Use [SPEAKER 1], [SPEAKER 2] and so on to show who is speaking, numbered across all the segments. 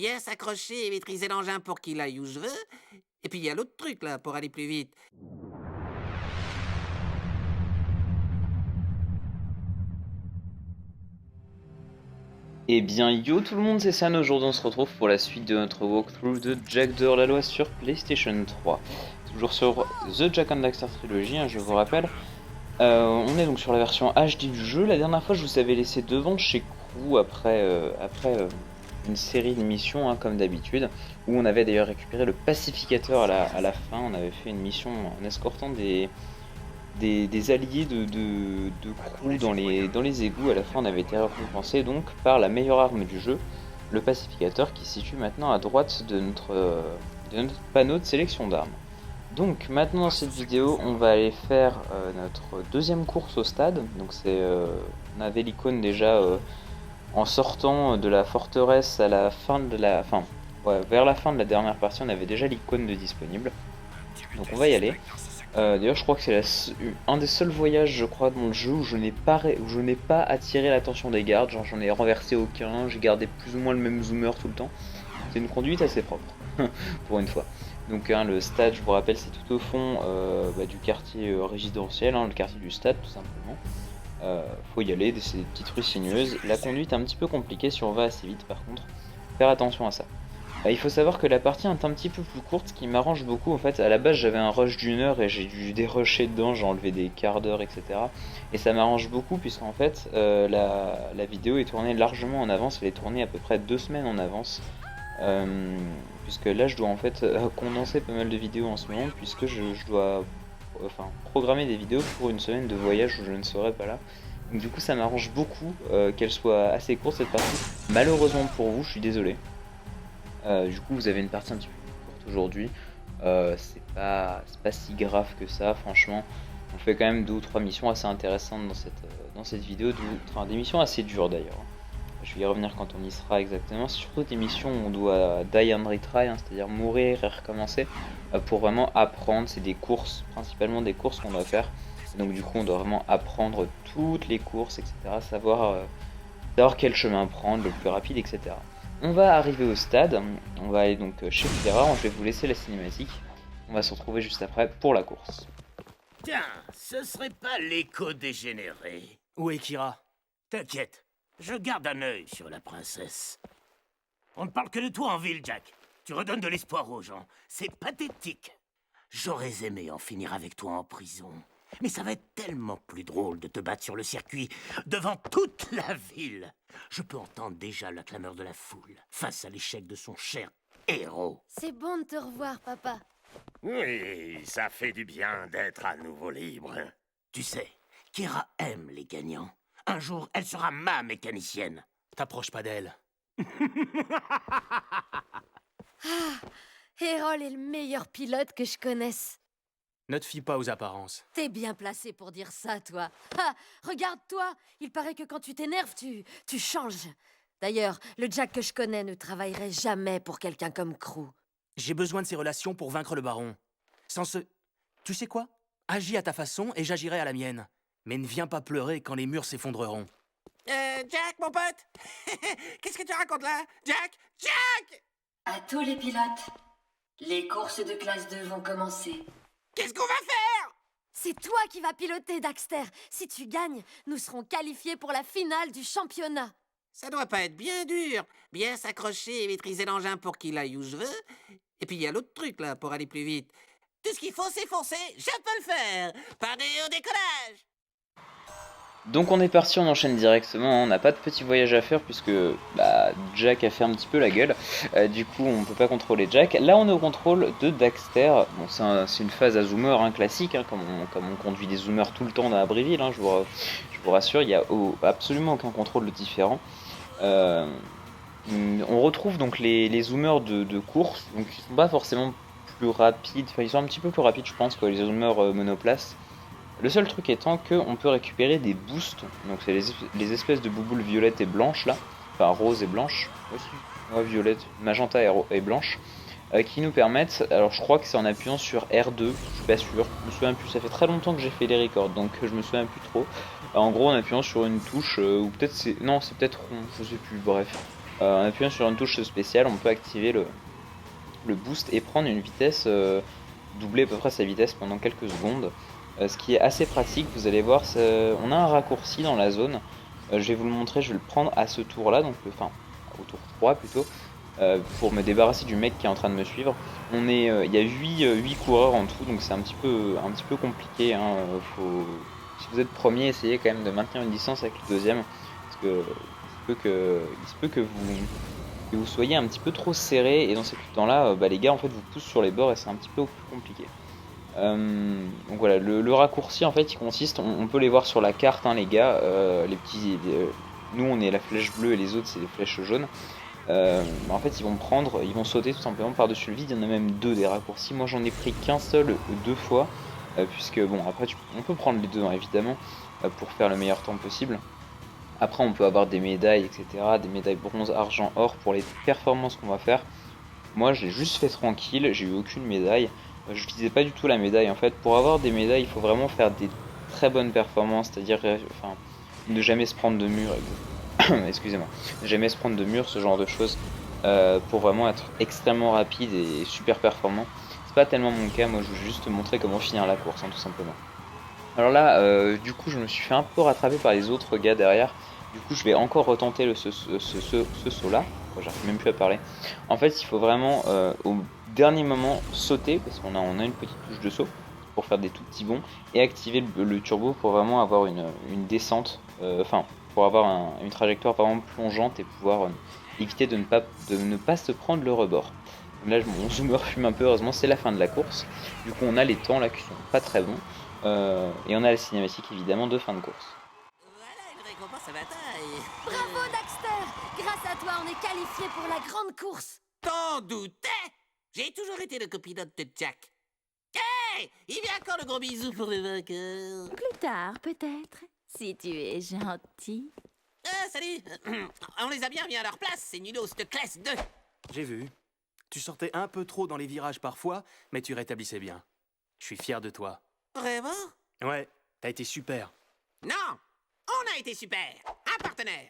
[SPEAKER 1] bien s'accrocher et maîtriser l'engin pour qu'il aille où je veux. Et puis il y a l'autre truc là, pour aller plus vite.
[SPEAKER 2] Eh bien yo tout le monde, c'est San, aujourd'hui on se retrouve pour la suite de notre walkthrough de Jack de la loi sur PlayStation 3. Toujours sur The Jak and Daxter Trilogy, je vous rappelle. On est donc sur la version HD du jeu. La dernière fois je vous avais laissé devant chez Crew après une série de missions comme d'habitude, où on avait d'ailleurs récupéré le pacificateur à la fin. On avait fait une mission en escortant des alliés de Crew dans les égouts. À la fin on avait été récompensé donc par la meilleure arme du jeu, le pacificateur, qui se situe maintenant à droite de notre panneau de sélection d'armes. Donc maintenant dans cette vidéo on va aller faire notre deuxième course au stade. Donc on avait l'icône déjà en sortant de la forteresse à la fin de la... Enfin, ouais, vers la fin de la dernière partie on avait déjà l'icône de disponible. Donc on va y aller. D'ailleurs je crois que c'est un des seuls voyages je crois dans le jeu où je n'ai pas attiré l'attention des gardes. Genre j'en ai renversé aucun, j'ai gardé plus ou moins le même zoomer tout le temps. C'est une conduite assez propre pour une fois. Donc le stade, je vous rappelle, c'est tout au fond du quartier résidentiel, le quartier du stade tout simplement. Faut y aller, c'est des petites rues sinueuses. La conduite est un petit peu compliquée si on va assez vite par contre. Faire attention à ça. Il faut savoir que la partie est un petit peu plus courte, ce qui m'arrange beaucoup. En fait, à la base j'avais un rush d'1 heure et j'ai dû dérusher dedans, j'ai enlevé des quarts d'heure, etc. Et ça m'arrange beaucoup puisqu'en fait la vidéo est tournée largement en avance, elle est tournée à peu près 2 semaines en avance. Puisque là je dois en fait condenser pas mal de vidéos en ce moment, puisque je dois programmer des vidéos pour une semaine de voyage où je ne serai pas là. Donc du coup ça m'arrange beaucoup qu'elle soit assez courte cette partie. Malheureusement pour vous, je suis désolé. Du coup vous avez une partie un petit peu plus courte aujourd'hui. C'est pas si grave que ça, franchement. On fait quand même 2 ou 3 missions assez intéressantes dans cette vidéo, des missions assez dures d'ailleurs. Je vais y revenir quand on y sera exactement. C'est surtout des missions où on doit die and retry, c'est-à-dire mourir et recommencer pour vraiment apprendre. C'est des courses, principalement des courses qu'on doit faire. Et donc du coup on doit vraiment apprendre toutes les courses, etc. Savoir quel chemin prendre, le plus rapide, etc. On va arriver au stade, on va aller donc chez Federa. Je vais vous laisser la cinématique. On va se retrouver juste après pour la course.
[SPEAKER 3] Tiens, ce serait pas l'éco-dégénéré.
[SPEAKER 4] Où est Kira?
[SPEAKER 3] T'inquiète, je garde un œil sur la princesse. On ne parle que de toi en ville, Jack. Tu redonnes de l'espoir aux gens. C'est pathétique. J'aurais aimé en finir avec toi en prison. Mais ça va être tellement plus drôle de te battre sur le circuit, devant toute la ville. Je peux entendre déjà la clameur de la foule, face à l'échec de son cher héros.
[SPEAKER 5] C'est bon de te revoir, papa.
[SPEAKER 3] Oui, ça fait du bien d'être à nouveau libre. Tu sais, Kira aime les gagnants. Un jour, elle sera ma mécanicienne.
[SPEAKER 4] T'approches pas d'elle.
[SPEAKER 5] Errol est le meilleur pilote que je connaisse.
[SPEAKER 4] Ne te fie pas aux apparences.
[SPEAKER 5] T'es bien placé pour dire ça, toi. Ah, regarde-toi. Il paraît que quand tu t'énerves, tu changes. D'ailleurs, le Jack que je connais ne travaillerait jamais pour quelqu'un comme Crew.
[SPEAKER 4] J'ai besoin de ces relations pour vaincre le baron. Sans ce... Tu sais quoi? Agis à ta façon et j'agirai à la mienne. Mais ne viens pas pleurer quand les murs s'effondreront.
[SPEAKER 1] Jack, mon pote. Qu'est-ce que tu racontes là? Jack! Jack!
[SPEAKER 6] À tous les pilotes, les courses de classe 2 vont commencer.
[SPEAKER 1] Qu'est-ce qu'on va faire?
[SPEAKER 5] C'est toi qui vas piloter, Daxter. Si tu gagnes, nous serons qualifiés pour la finale du championnat.
[SPEAKER 1] Ça doit pas être bien dur. Bien s'accrocher et maîtriser l'engin pour qu'il aille où je veux. Et puis il y a l'autre truc là, pour aller plus vite. Tout ce qu'il faut, c'est foncer. Je peux le faire. Paré au décollage.
[SPEAKER 2] Donc on est parti, on enchaîne directement, on n'a pas de petit voyage à faire puisque Jack a fait un petit peu la gueule, du coup on peut pas contrôler Jack. Là on est au contrôle de Daxter. Bon, c'est une phase à zoomer classique, comme on conduit des zoomers tout le temps dans Abbeville, je vous rassure, il n'y a absolument aucun contrôle de différent. On retrouve donc les zoomers de course, donc ils sont pas forcément plus rapides, enfin ils sont un petit peu plus rapides je pense que les zoomers monoplace. Le seul truc étant qu'on peut récupérer des boosts, donc c'est les espèces de bouboules violettes et blanches là, enfin roses et blanches, aussi, ouais, violette, magenta et blanche, qui nous permettent, alors je crois que c'est en appuyant sur R2, je suis pas sûr, je me souviens plus, ça fait très longtemps que j'ai fait les records, donc je me souviens plus trop, en gros en appuyant sur une touche, ou peut-être c'est peut-être rond, je sais plus, bref, En appuyant sur une touche spéciale, on peut activer le boost et prendre une vitesse, doubler à peu près sa vitesse pendant quelques secondes. Ce qui est assez pratique, vous allez voir, on a un raccourci dans la zone. Je vais vous le montrer, je vais le prendre à ce tour là, donc enfin au tour 3 plutôt, pour me débarrasser du mec qui est en train de me suivre. Il y a 8 coureurs en tout, donc c'est un petit peu compliqué, hein. Si vous êtes premier, essayez quand même de maintenir une distance avec le deuxième, parce que il se peut que vous soyez un petit peu trop serré, et dans ces temps-là, les gars en fait vous poussent sur les bords et c'est un petit peu plus compliqué. Donc voilà, le raccourci en fait il consiste, on peut les voir sur la carte, hein, les gars, nous on est la flèche bleue et les autres c'est les flèches jaunes. En fait ils vont sauter tout simplement par-dessus le vide. Il y en a même deux des raccourcis, moi j'en ai pris qu'un seul 2 fois, puisque bon après on peut prendre les deux, hein, évidemment, pour faire le meilleur temps possible. Après on peut avoir des médailles, etc., des médailles bronze, argent, or pour les performances qu'on va faire. Moi je l'ai juste fait tranquille, j'ai eu aucune médaille. Je visais pas du tout la médaille en fait. Pour avoir des médailles, il faut vraiment faire des très bonnes performances, c'est-à-dire enfin, ne jamais se prendre de mur, excusez-moi, ne jamais se prendre de mur, ce genre de choses, pour vraiment être extrêmement rapide et super performant. C'est pas tellement mon cas, moi je veux juste te montrer comment finir la course, hein, tout simplement. Alors là, du coup, je me suis fait un peu rattraper par les autres gars derrière. Du coup, je vais encore retenter ce saut là. J'arrive même plus à parler. En fait, il faut vraiment au dernier moment sauter, parce qu'on a une petite touche de saut pour faire des tout petits bonds, et activer le turbo pour vraiment avoir une descente, enfin, pour avoir une trajectoire vraiment plongeante et pouvoir éviter de ne pas se prendre le rebord. Là, mon zoomer fume un peu, heureusement, c'est la fin de la course. Du coup, on a les temps là qui sont pas très bons. Et on a la cinématique évidemment de fin de course.
[SPEAKER 1] Voilà une récompense à bataille.
[SPEAKER 5] Bravo, Daxter! Grâce à toi, on est qualifié pour la grande course.
[SPEAKER 1] T'en doutais? J'ai toujours été le copilote de Jack. Hey, il vient quand le gros bisou pour le vainqueur?
[SPEAKER 7] Plus tard, peut-être, si tu es gentil.
[SPEAKER 1] Ah, salut. On les a bien mis à leur place, c'est nulos de classe 2.
[SPEAKER 4] J'ai vu. Tu sortais un peu trop dans les virages parfois, mais tu rétablissais bien. Je suis fier de toi.
[SPEAKER 1] Vraiment?
[SPEAKER 4] Ouais, t'as été super.
[SPEAKER 1] Non, on a été super. Un partenaire.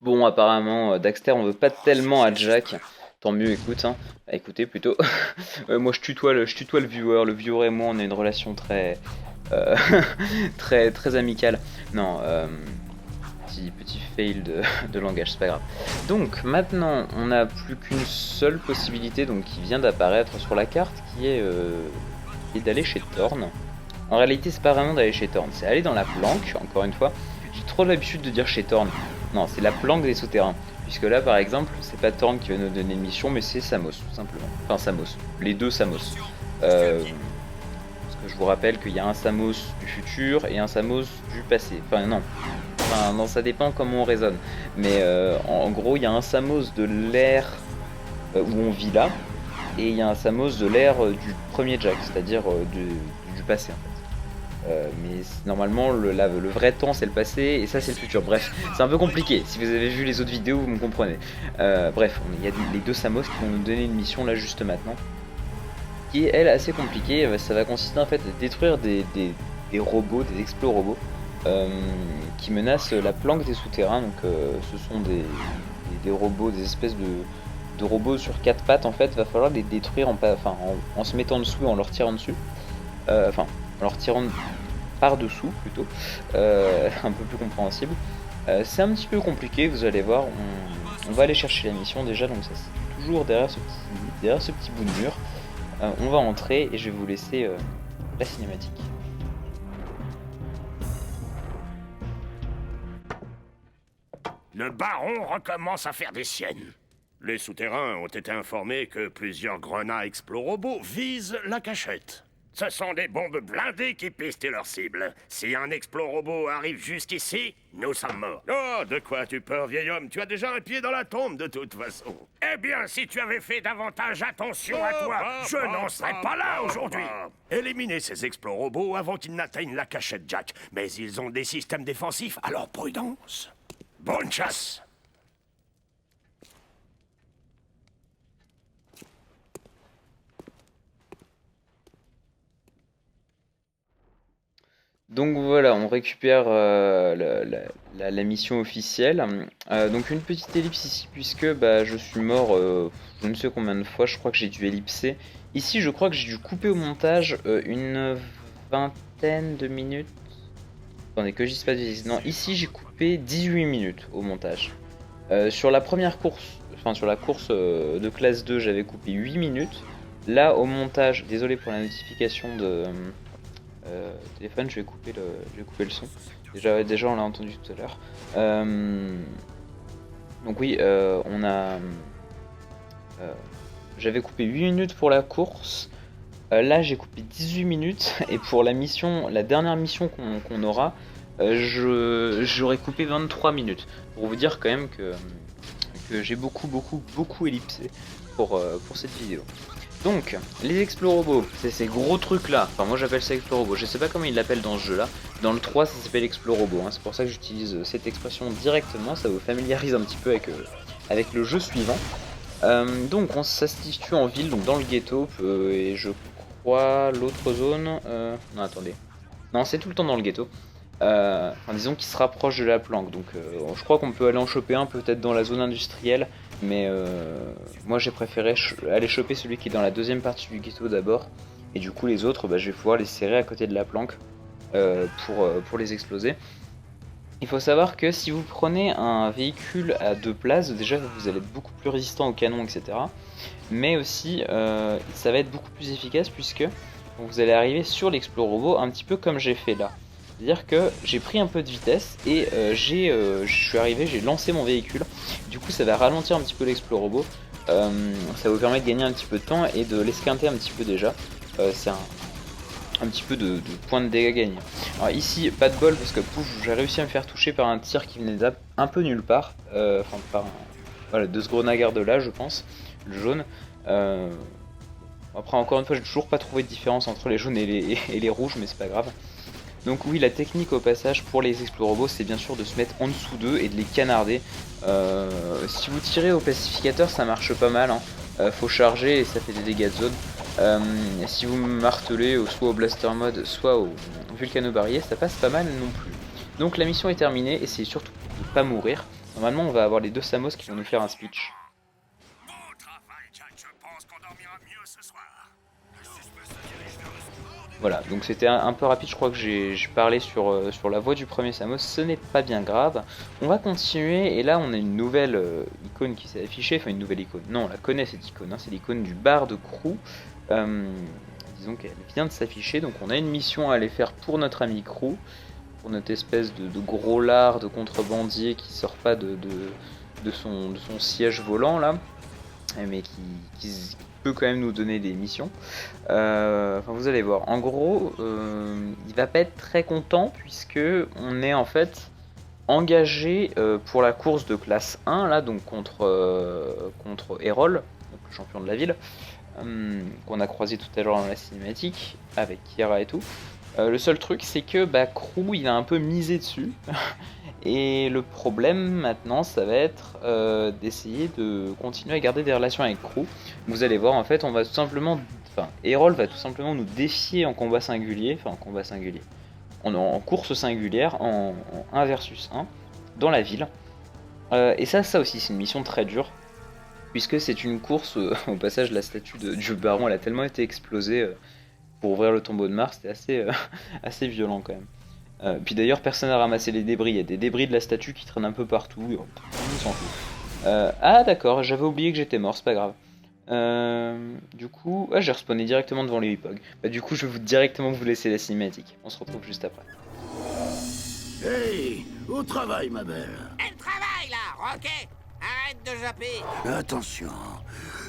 [SPEAKER 2] Bon, apparemment, Daxter on veut pas tellement à Jack. Tant mieux, écoute, hein. Écoutez plutôt. Moi je tutoie le viewer. Le viewer et moi on a une relation très très amicale. Non, petit fail de langage, c'est pas grave. Donc maintenant on n'a plus qu'une seule possibilité, donc qui vient d'apparaître sur la carte, qui est d'aller chez Thorn. En réalité c'est pas vraiment d'aller chez Thorn, c'est aller dans la planque, encore une fois. J'ai trop l'habitude de dire chez Thorn. Non, c'est la planque des souterrains. Puisque là par exemple, c'est pas Thorn qui va nous donner une mission, mais c'est Samos, tout simplement. Enfin Samos, les deux Samos. Parce que je vous rappelle qu'il y a un Samos du futur et un Samos du passé. Enfin non, ça dépend comment on raisonne. Mais en gros, il y a un Samos de l'ère où on vit là, et il y a un Samos de l'ère du premier Jack, c'est-à-dire du passé en fait. Mais normalement, le vrai temps c'est le passé, et ça c'est le futur. Bref, c'est un peu compliqué. Si vous avez vu les autres vidéos, vous me comprenez. Bref, il y a les deux Samos qui vont nous donner une mission là juste maintenant, qui est elle assez compliquée. Ça va consister en fait à détruire des robots, des explo-robots, qui menacent la planque des souterrains. Donc ce sont des robots, des espèces de robots sur 4 pattes en fait. Va falloir les détruire en se mettant dessous et en leur tirant dessus. En leur tirant par dessous plutôt, un peu plus compréhensible. C'est un petit peu compliqué, vous allez voir. On va aller chercher la mission déjà, donc ça c'est toujours derrière ce petit bout de mur. On va entrer et je vais vous laisser la cinématique.
[SPEAKER 3] Le baron recommence à faire des siennes. Les souterrains ont été informés que plusieurs grenats explorobots visent la cachette. Ce sont des bombes blindées qui pistent leur cible. Si un explorobot arrive jusqu'ici, nous sommes morts. Oh, de quoi tu peur, vieil homme? Tu as déjà un pied dans la tombe, de toute façon. Eh bien, si tu avais fait davantage attention à toi, je n'en serais pas là aujourd'hui. Éliminez ces explorobots avant qu'ils n'atteignent la cachette Jack. Mais ils ont des systèmes défensifs, alors prudence. Bonne chasse.
[SPEAKER 2] Donc voilà, on récupère la mission officielle. Donc une petite ellipse ici, puisque bah, je suis mort je ne sais combien de fois, je crois que j'ai dû ellipser. Ici, je crois que j'ai dû couper au montage une vingtaine de minutes. Attendez, que je dise pas de bêtises. Non, ici j'ai coupé 18 minutes au montage. Sur la première course, enfin sur la course de classe 2, j'avais coupé 8 minutes. Là, au montage, désolé pour la notification de téléphone, je vais couper le son. Déjà on l'a entendu tout à l'heure. Donc oui, j'avais coupé 8 minutes pour la course. Là j'ai coupé 18 minutes et pour la dernière mission qu'on aura, j'aurais coupé 23 minutes. Pour vous dire quand même que j'ai beaucoup ellipsé pour cette vidéo. Donc, les explorobots, c'est ces gros trucs là, enfin moi j'appelle ça explorobots, je sais pas comment ils l'appellent dans ce jeu là, dans le 3 ça s'appelle explorobot, hein. C'est pour ça que j'utilise cette expression directement, ça vous familiarise un petit peu avec le jeu suivant. Donc ça se situe en ville, donc dans le ghetto, et je crois l'autre zone, non attendez, non c'est tout le temps dans le ghetto. Disons qu'il se rapproche de la planque, donc je crois qu'on peut aller en choper un peut-être dans la zone industrielle, mais moi j'ai préféré aller choper celui qui est dans la deuxième partie du ghetto d'abord, et du coup les autres je vais pouvoir les serrer à côté de la planque pour les exploser. Il faut savoir que si vous prenez un véhicule à 2 places, déjà vous allez être beaucoup plus résistant au canon, etc. Mais aussi ça va être beaucoup plus efficace puisque vous allez arriver sur l'explorobot un petit peu comme j'ai fait là. C'est-à-dire que j'ai pris un peu de vitesse et je suis arrivé, j'ai lancé mon véhicule. Du coup ça va ralentir un petit peu l'explorobot. Ça va vous permettre de gagner un petit peu de temps et de l'esquinter un petit peu déjà. C'est un petit peu de points de dégâts gagnés. Alors ici pas de bol parce que pouf, j'ai réussi à me faire toucher par un tir qui venait un peu nulle part. Enfin voilà, de ce grenadier de là je pense, le jaune. Après encore une fois j'ai toujours pas trouvé de différence entre les jaunes et les rouges, mais c'est pas grave. Donc oui, la technique au passage pour les explorobots, c'est bien sûr de se mettre en dessous d'eux et de les canarder. Si vous tirez au pacificateur, ça marche pas mal, hein. Faut charger et ça fait des dégâts de zone. Si vous martelez soit au blaster mode, soit au vulcano-barillet, ça passe pas mal non plus. Donc la mission est terminée, essayez surtout de ne pas mourir. Normalement, on va avoir les 2 Samos qui vont nous faire un speech. Voilà, donc c'était un peu rapide, je crois que j'ai parlé sur la voix du premier Samos, ce n'est pas bien grave. On va continuer, et là on a une nouvelle icône qui s'est affichée, enfin une nouvelle icône, non on la connaît cette icône, hein, c'est l'icône du bar de Crew. Disons qu'elle vient de s'afficher, donc on a une mission à aller faire pour notre ami Crew, pour notre espèce de gros lard de contrebandier qui sort pas de son siège volant là, mais qui peut quand même nous donner des missions. Vous allez voir, en gros il va pas être très content puisque on est en fait engagé pour la course de classe 1 là, donc contre Errol, donc le champion de la ville, qu'on a croisé tout à l'heure dans la cinématique avec Kiara et tout. Le seul truc c'est que Crew il a un peu misé dessus et le problème maintenant ça va être d'essayer de continuer à garder des relations avec Crew. Vous allez voir, en fait on va tout simplement, Errol va tout simplement nous défier en combat singulier, en course singulière, en 1 versus 1 dans la ville. Et ça aussi c'est une mission très dure puisque c'est une course, au passage la statue du baron elle a tellement été explosée pour ouvrir le tombeau de Mars, c'était assez violent quand même. Puis d'ailleurs personne n'a ramassé les débris, il y a des débris de la statue qui traînent un peu partout, on s'en fout. Ah d'accord, j'avais oublié que j'étais mort, c'est pas grave. Du coup, j'ai respawné directement devant les Hipog. Du coup je vais directement vous laisser la cinématique, on se retrouve juste après.
[SPEAKER 8] Hey, au travail ma belle.
[SPEAKER 1] Elle travaille là, Rocket. Arrête de japper.
[SPEAKER 8] Attention,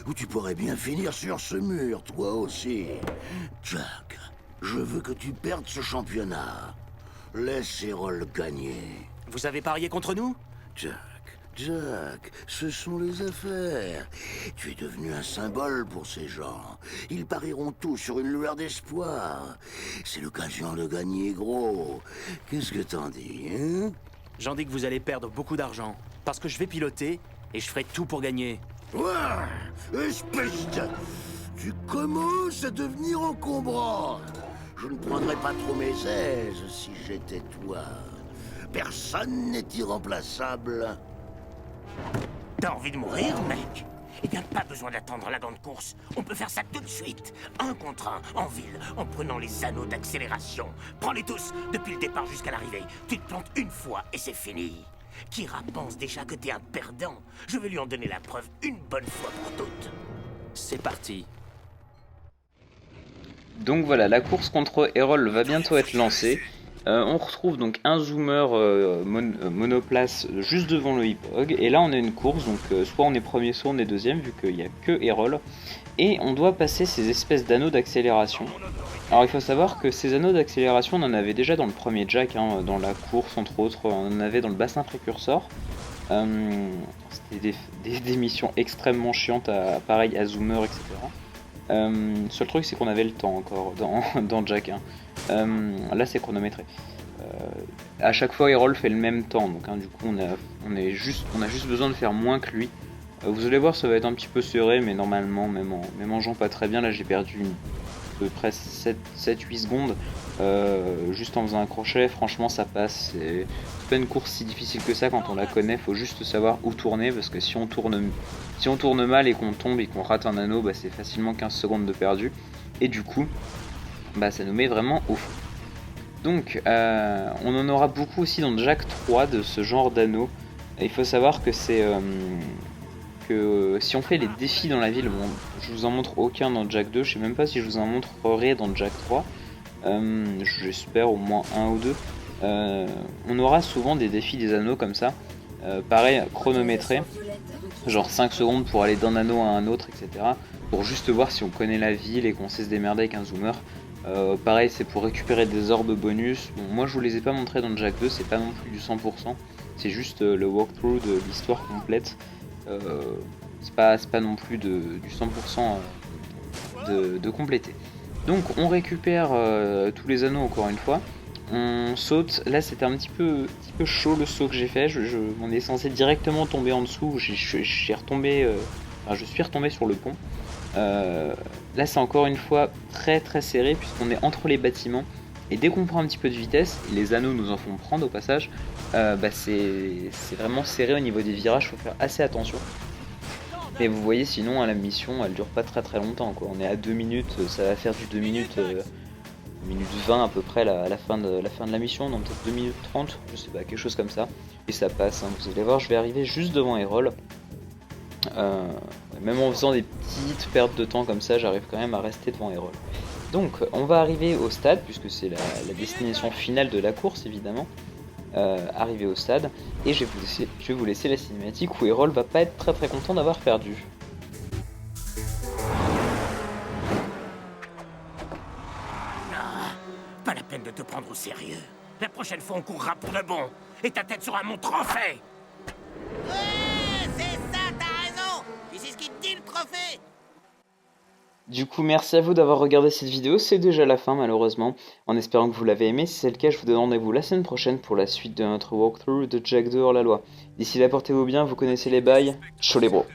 [SPEAKER 8] ou tu pourrais bien finir sur ce mur, toi aussi. Jack, je veux que tu perdes ce championnat. Laisse Errol gagner.
[SPEAKER 4] Vous avez parié contre nous?
[SPEAKER 8] Jack, ce sont les affaires. Tu es devenu un symbole pour ces gens. Ils parieront tout sur une lueur d'espoir. C'est l'occasion de gagner gros. Qu'est-ce que t'en dis, hein?
[SPEAKER 4] J'en dis que vous allez perdre beaucoup d'argent. Parce que je vais piloter et je ferai tout pour gagner.
[SPEAKER 8] Ouais, espèce de... Tu commences à devenir encombrant. Je ne prendrais pas trop mes aises si j'étais toi. Personne n'est irremplaçable.
[SPEAKER 3] T'as envie de mourir, mec? Eh bien, pas besoin d'attendre la grande course. On peut faire ça tout de suite. 1 contre 1, en ville, en prenant les anneaux d'accélération. Prends-les tous, depuis le départ jusqu'à l'arrivée. Tu te plantes une fois et c'est fini. Kira pense déjà que t'es un perdant. Je vais lui en donner la preuve une bonne fois pour toutes.
[SPEAKER 4] C'est parti.
[SPEAKER 2] Donc voilà, la course contre Errol va bientôt être lancée. On retrouve donc un zoomer monoplace juste devant le Hippog. Et là on a une course, donc soit on est premier, soit on est deuxième, vu qu'il n'y a que Errol. Et on doit passer ces espèces d'anneaux d'accélération. Alors il faut savoir que ces anneaux d'accélération, on en avait déjà dans le premier Jack, hein, dans la course entre autres, on en avait dans le bassin précurseur. C'était des missions extrêmement chiantes, pareil à zoomer, etc. Seul truc c'est qu'on avait le temps encore dans Jack 1. Là c'est chronométré. À chaque fois Errol fait le même temps, donc hein, du coup on a juste besoin de faire moins que lui. Vous allez voir, ça va être un petit peu serré, mais normalement même en jouant pas très bien, là j'ai perdu à peu près 7-8 secondes juste en faisant un crochet. Franchement ça passe, c'est pas une course si difficile que ça quand on la connaît. Faut juste savoir où tourner, parce que si on tourne mal et qu'on tombe et qu'on rate un anneau, bah, c'est facilement 15 secondes de perdu, et du coup bah, ça nous met vraiment au fond. Donc on en aura beaucoup aussi dans Jack 3 de ce genre d'anneaux. Il faut savoir que c'est que si on fait les défis dans la ville, bon, je vous en montre aucun dans Jack 2, je sais même pas si je vous en montrerai dans Jack 3, j'espère au moins un ou deux. On aura souvent des défis des anneaux comme ça, pareil chronométré, genre 5 secondes pour aller d'un anneau à un autre, etc. Pour juste voir si on connaît la ville et qu'on sait se démerder avec un zoomer. Pareil, c'est pour récupérer des orbes bonus. Bon, moi je vous les ai pas montrés dans Jack 2, c'est pas non plus du 100%, c'est juste le walkthrough de l'histoire complète. C'est pas non plus du 100% de compléter. Donc on récupère tous les anneaux encore une fois. On saute. Là c'était un petit peu chaud le saut que j'ai fait. On est censé directement tomber en dessous. Je suis retombé sur le pont. Là c'est encore une fois très très serré, puisqu'on est entre les bâtiments. Et dès qu'on prend un petit peu de vitesse, les anneaux nous en font prendre au passage, bah c'est vraiment serré au niveau des virages, faut faire assez attention. Mais vous voyez, sinon la mission elle dure pas très longtemps, quoi. On est à 2 minutes, ça va faire du 2 minutes, 2 minutes 20 à peu près la fin de la mission, donc peut-être 2 minutes 30, je sais pas, quelque chose comme ça. Et ça passe, hein. Vous allez voir, je vais arriver juste devant Errol. Même en faisant des petites pertes de temps comme ça, j'arrive quand même à rester devant Errol. Donc on va arriver au stade, puisque c'est la destination finale de la course évidemment. Arriver au stade, et je vais vous laisser la cinématique où Errol va pas être très content d'avoir perdu.
[SPEAKER 3] Ah, pas la peine de te prendre au sérieux. La prochaine fois on courra pour de bon, et ta tête sera mon trophée.
[SPEAKER 1] Ouais, c'est ça, t'as raison. Tu sais ce qui te dit le trophée?
[SPEAKER 2] Du coup, merci à vous d'avoir regardé cette vidéo, c'est déjà la fin malheureusement, en espérant que vous l'avez aimé. Si c'est le cas, je vous donne rendez-vous la semaine prochaine pour la suite de notre walkthrough de Jack 2 hors la loi. D'ici là, portez-vous bien, vous connaissez les bails, ciao les bros.